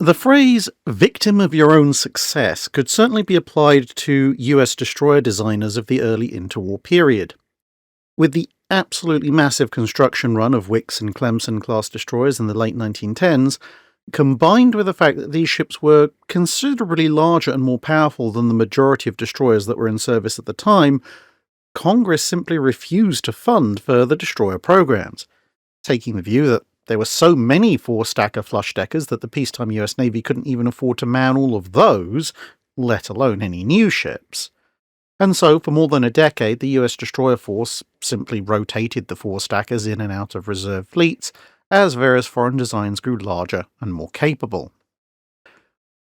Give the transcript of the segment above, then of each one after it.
The phrase victim of your own success could certainly be applied to US destroyer designers of the early interwar period. With the absolutely massive construction run of Wicks and Clemson class destroyers in the late 1910s, combined with the fact that these ships were considerably larger and more powerful than the majority of destroyers that were in service at the time, Congress simply refused to fund further destroyer programs, taking the view that there were so many four-stacker flush-deckers that the peacetime US Navy couldn't even afford to man all of those, let alone any new ships. And so, for more than a decade, the US destroyer force simply rotated the four-stackers in and out of reserve fleets as various foreign designs grew larger and more capable.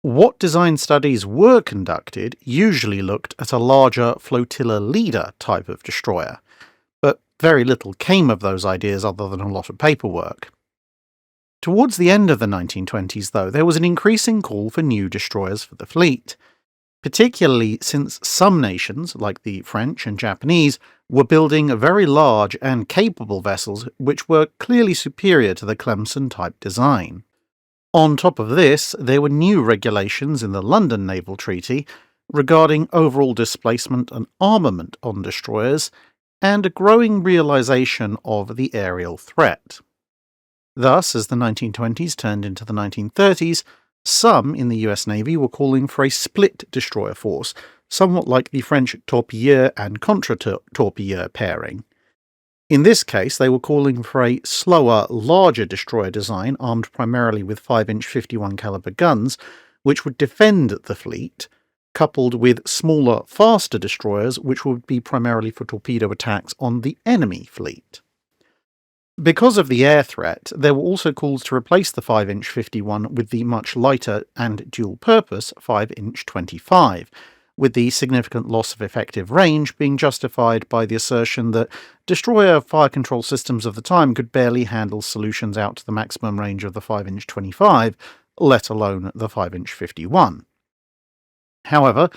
What design studies were conducted usually looked at a larger flotilla leader type of destroyer, but very little came of those ideas other than a lot of paperwork. Towards the end of the 1920s, though, there was an increasing call for new destroyers for the fleet, particularly since some nations, like the French and Japanese, were building very large and capable vessels which were clearly superior to the Clemson-type design. On top of this, there were new regulations in the London Naval Treaty regarding overall displacement and armament on destroyers, and a growing realization of the aerial threat. Thus, as the 1920s turned into the 1930s, some in the US Navy were calling for a split destroyer force, somewhat like the French torpilleur and contre-torpilleur pairing. In this case, they were calling for a slower, larger destroyer design armed primarily with 5-inch 51 caliber guns, which would defend the fleet, coupled with smaller, faster destroyers which would be primarily for torpedo attacks on the enemy fleet. Because of the air threat, there were also calls to replace the 5-inch 51 with the much lighter and dual-purpose 5-inch 25, with the significant loss of effective range being justified by the assertion that destroyer fire control systems of the time could barely handle solutions out to the maximum range of the 5-inch 25, let alone the 5-inch 51. However,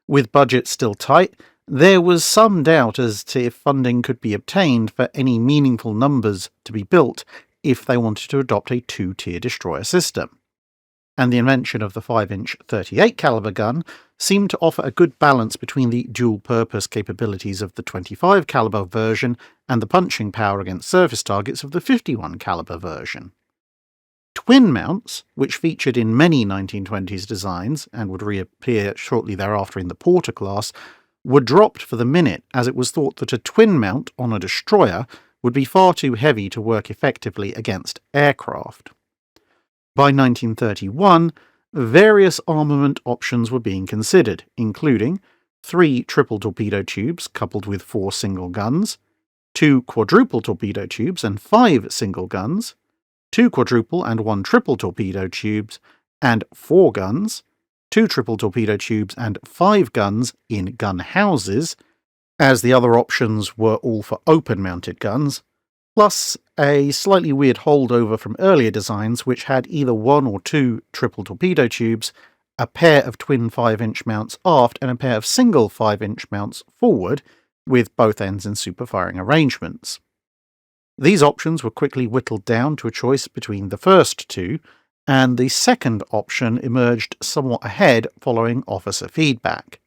with budgets still tight, there was some doubt as to if funding could be obtained for any meaningful numbers to be built if they wanted to adopt a two-tier destroyer system. And the invention of the 5-inch 38 caliber gun seemed to offer a good balance between the dual-purpose capabilities of the 25 caliber version and the punching power against surface targets of the 51 caliber version. Twin mounts, which featured in many 1920s designs and would reappear shortly thereafter in the Porter class, were dropped for the minute as it was thought that a twin mount on a destroyer would be far too heavy to work effectively against aircraft. By 1931, various armament options were being considered, including 3 triple torpedo tubes coupled with 4 single guns, 2 quadruple torpedo tubes and 5 single guns, 2 quadruple and 1 triple torpedo tubes, and 4 guns, 2 triple torpedo tubes and 5 guns in gun houses, as the other options were all for open-mounted guns, plus a slightly weird holdover from earlier designs which had either 1 or 2 triple torpedo tubes, a pair of twin 5-inch mounts aft and a pair of single 5-inch mounts forward, with both ends in superfiring arrangements. These options were quickly whittled down to a choice between the first two, and the second option emerged somewhat ahead following officer feedback.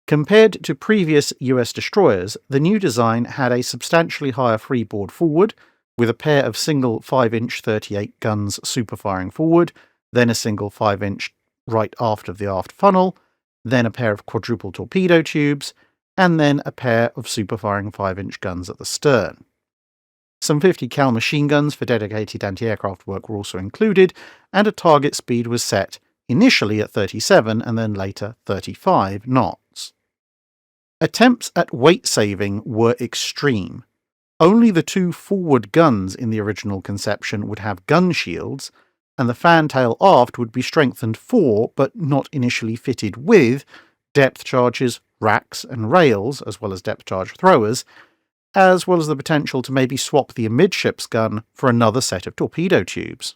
Compared to previous US destroyers, the new design had a substantially higher freeboard forward, with a pair of single 5-inch 38 guns superfiring forward, then a single 5-inch right aft of the aft funnel, then a pair of quadruple torpedo tubes, and then a pair of superfiring 5-inch guns at the stern. Some 50 cal machine guns for dedicated anti-aircraft work were also included, and a target speed was set initially at 37 and then later 35 knots. Attempts at weight saving were extreme. Only the 2 forward guns in the original conception would have gun shields, and the fantail aft would be strengthened for, but not initially fitted with, depth charges, racks and rails, as well as depth charge throwers, as well as the potential to maybe swap the amidships gun for another set of torpedo tubes.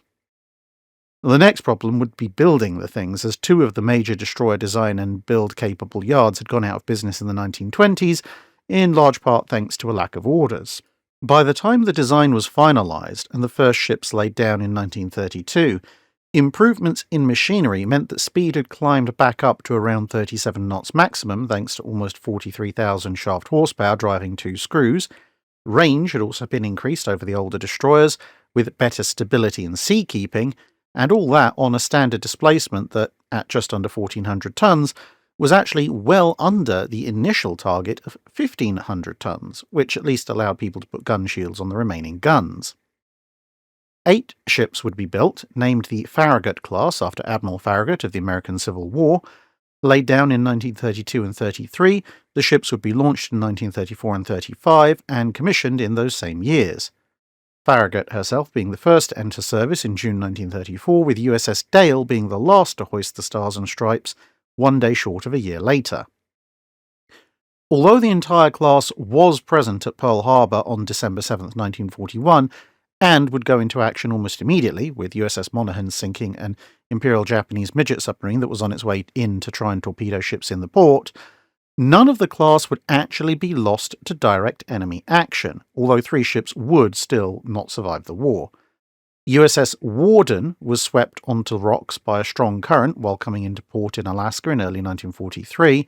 The next problem would be building the things, as 2 of the major destroyer design and build-capable yards had gone out of business in the 1920s, in large part thanks to a lack of orders. By the time the design was finalised and the first ships laid down in 1932, Improvements in machinery meant that speed had climbed back up to around 37 knots maximum thanks to almost 43,000 shaft horsepower driving 2 screws. Range had also been increased over the older destroyers, with better stability and seakeeping, and all that on a standard displacement that, at just under 1,400 tons, was actually well under the initial target of 1,500 tons, which at least allowed people to put gun shields on the remaining guns. 8 ships would be built, named the Farragut class after Admiral Farragut of the American Civil War. Laid down in 1932 and 33, the ships would be launched in 1934 and 35 and commissioned in those same years. Farragut herself being the first to enter service in June 1934, with USS Dale being the last to hoist the Stars and Stripes, 1 day short of a year later. Although the entire class was present at Pearl Harbor on December 7, 1941, and would go into action almost immediately, with USS Monaghan sinking an Imperial Japanese midget submarine that was on its way in to try and torpedo ships in the port, none of the class would actually be lost to direct enemy action, although 3 ships would still not survive the war. USS Warden was swept onto rocks by a strong current while coming into port in Alaska in early 1943,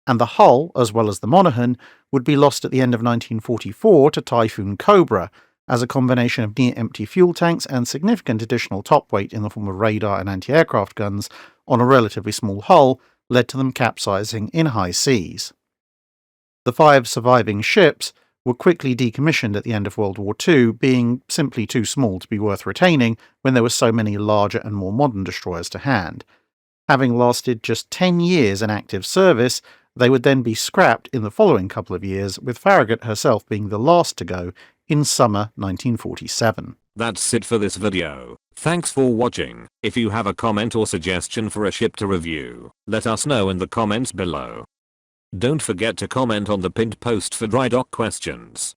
and the hull, as well as the Monaghan, would be lost at the end of 1944 to Typhoon Cobra, as a combination of near-empty fuel tanks and significant additional top weight in the form of radar and anti-aircraft guns on a relatively small hull led to them capsizing in high seas. The 5 surviving ships were quickly decommissioned at the end of World War II, being simply too small to be worth retaining when there were so many larger and more modern destroyers to hand. Having lasted just 10 years in active service, they would then be scrapped in the following couple of years, with Farragut herself being the last to go in summer 1947. That's it for this video. Thanks for watching. If you have a comment or suggestion for a ship to review, let us know in the comments below. Don't forget to comment on the pinned post for dry dock questions.